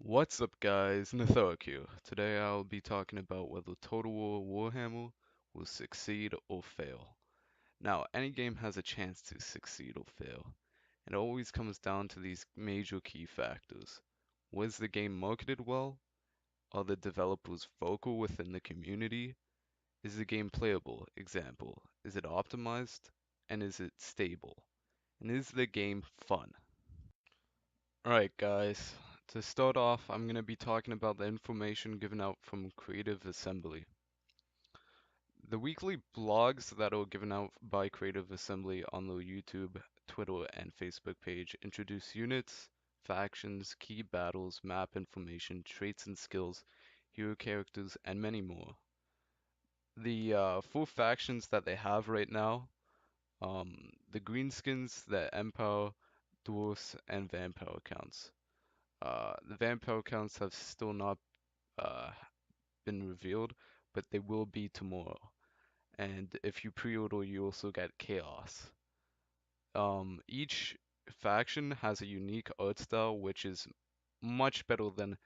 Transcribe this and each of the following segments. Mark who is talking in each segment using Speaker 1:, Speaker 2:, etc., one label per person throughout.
Speaker 1: What's up guys, Nathok here. Today I'll be talking about whether Total War Warhammer will succeed or fail. Now, any game has a chance to succeed or fail. It always comes down to these major key factors. Was the game marketed well? Are the developers vocal within the community? Is the game playable? Example, is it optimized? And is it stable? And is the game fun? Alright guys, to start off, I'm going to be talking about the information given out from Creative Assembly. The weekly blogs that are given out by Creative Assembly on the YouTube, Twitter, and Facebook page introduce units, factions, key battles, map information, traits and skills, hero characters, and many more. The four factions that they have right now, the Greenskins, the Empire, Dwarfs, and Vampire accounts. The vampire counts have still not uh, been revealed, but they will be tomorrow. And if you pre-order, you also get Chaos. Each faction has a unique art style, which is much better than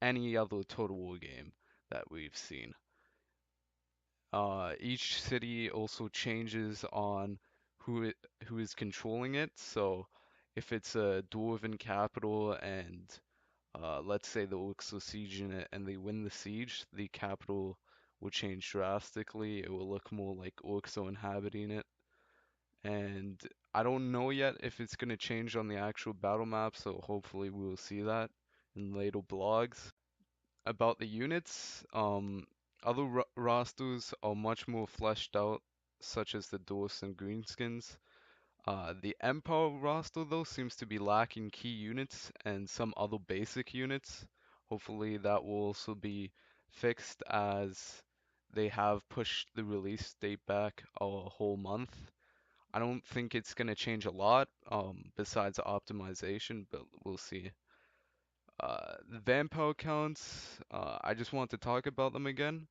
Speaker 1: any other Total War game that we've seen. Each city also changes on who is controlling it. So if it's a dwarven capital and let's say the orcs are sieging it and they win the siege, the capital will change drastically. It will look more like orcs are inhabiting it. And I don't know yet if it's going to change on the actual battle map, so hopefully we will see that in later blogs. About the units, other rosters are much more fleshed out, such as the dwarfs and greenskins. The Empire roster, though, seems to be lacking key units and some other basic units. Hopefully, that will also be fixed as they have pushed the release date back a whole month. I don't think it's going to change a lot, besides optimization, but we'll see. The Vampire counts, I just want to talk about them again.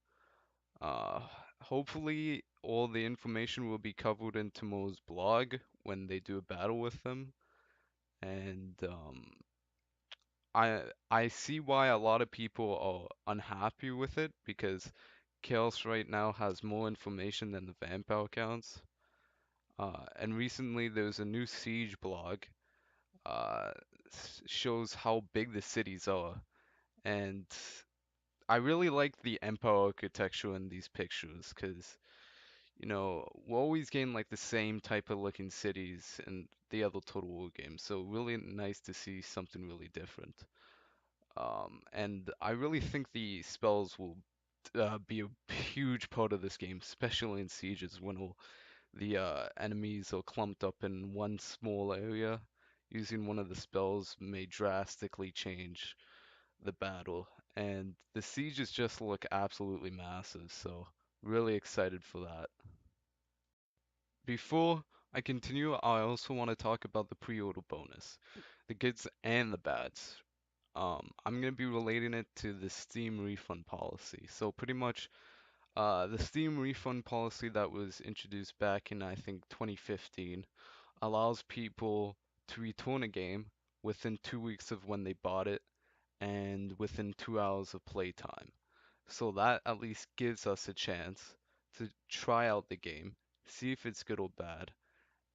Speaker 1: Uh, Hopefully, all the information will be covered in tomorrow's blog when they do a battle with them. And I see why a lot of people are unhappy with it because Chaos right now has more information than the Vampire accounts. And recently there's a new Siege blog uh, shows how big the cities are, and I really like the Empire architecture in these pictures because we're always getting like the same type of looking cities in the other Total War games, so really nice to see something really different. And I really think the spells will be a huge part of this game, especially in sieges when all the enemies are clumped up in one small area. Using one of the spells may drastically change the battle, and the sieges just look absolutely massive, so really excited for that. Before I continue, I also want to talk about the pre-order bonus, the goods and the bads. I'm going to be relating it to the Steam refund policy. So pretty much, the Steam refund policy that was introduced back in I think 2015 allows people to return a game within 2 weeks of when they bought it and within 2 hours of playtime. So that at least gives us a chance to try out the game, see if it's good or bad,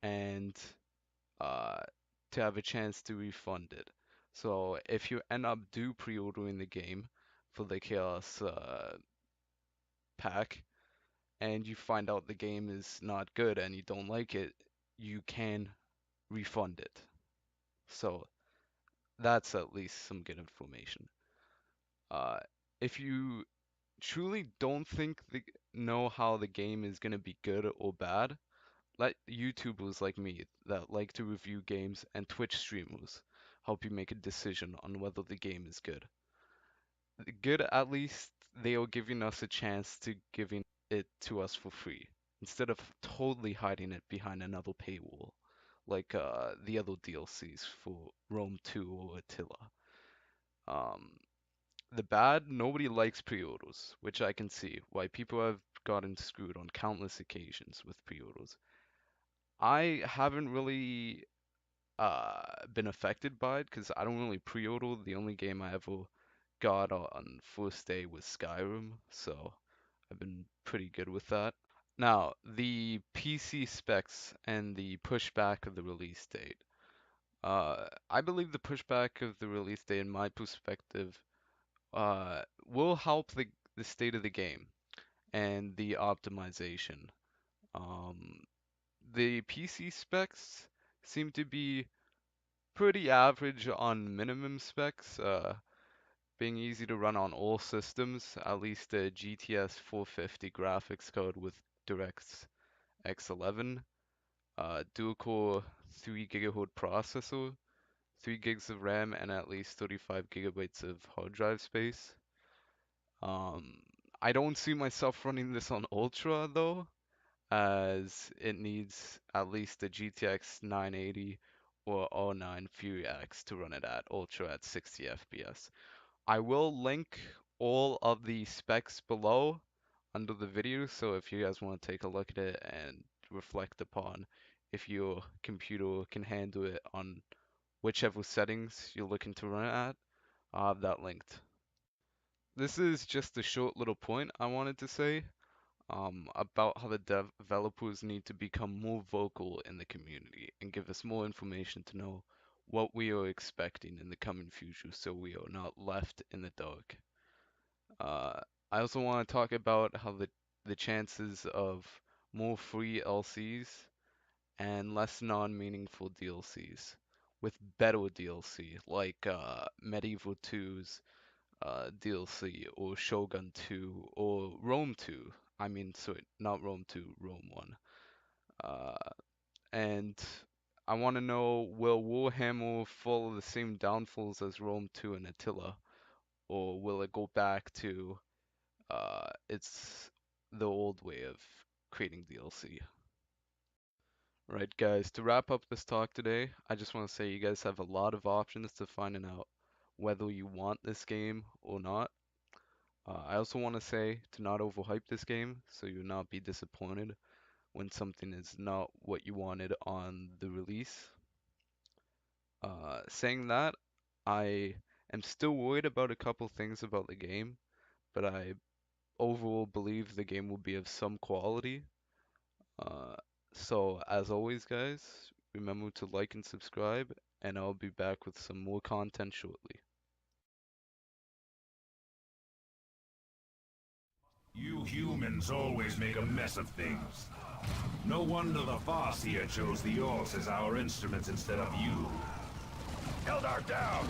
Speaker 1: and uh, to have a chance to refund it. So if you end up do pre-ordering the game for the Chaos pack and you find out the game is not good and you don't like it, you can refund it. So that's at least some good information. Uh, if you truly don't know how the game is gonna be good or bad, let YouTubers like me that like to review games and Twitch streamers help you make a decision on whether the game is good. Good, at least they are giving us a chance to giving it to us for free instead of totally hiding it behind another paywall like the other DLCs for Rome 2 or Attila. Um, the bad, nobody likes pre-orders, which I can see why people have gotten screwed on countless occasions with pre-orders. I haven't really been affected by it because I don't really pre-order. The only game I ever got on first day was Skyrim, so I've been pretty good with that. Now, the PC specs and the pushback of the release date. I believe the pushback of the release date, in my perspective, will help the state of the game and the optimization. Um, the PC specs seem to be pretty average on minimum specs, being easy to run on all systems, at least a GTS 450 graphics card with DirectX 11, dual-core 3 GHz processor, 3 gigs of RAM, and at least 35 gigabytes of hard drive space. Um, I don't see myself running this on Ultra though, as it needs at least a GTX 980 or R9 Fury X to run it at Ultra at 60 FPS. I will link all of the specs below under the video, so if you guys want to take a look at it and reflect upon if your computer can handle it on whichever settings you're looking to run it at, I'll have that linked. This is just a short little point I wanted to say about how the developers need to become more vocal in the community and give us more information to know what we are expecting in the coming future so we are not left in the dark. Uh, I also want to talk about how the chances of more free LCs and less non-meaningful DLCs with better DLC like Medieval 2's DLC or Shogun 2 or Rome 2. I mean, sorry, not Rome 2, Rome 1. Uh, and I want to know, will Warhammer follow the same downfalls as Rome 2 and Attila, or will it go back to it's the old way of creating DLC? Right, guys, to wrap up this talk today, I just want to say you guys have a lot of options to finding out whether you want this game or not. I also want to say to not overhype this game so you'll not be disappointed when something is not what you wanted on the release. Saying that, I am still worried about a couple things about the game, but I overall believe the game will be of some quality. Uh, so, as always, guys, remember to like and subscribe, and I'll be back with some more content shortly.
Speaker 2: You humans always make a mess of things. No wonder the Farseer chose the orcs as our instruments instead of you. Eldar down!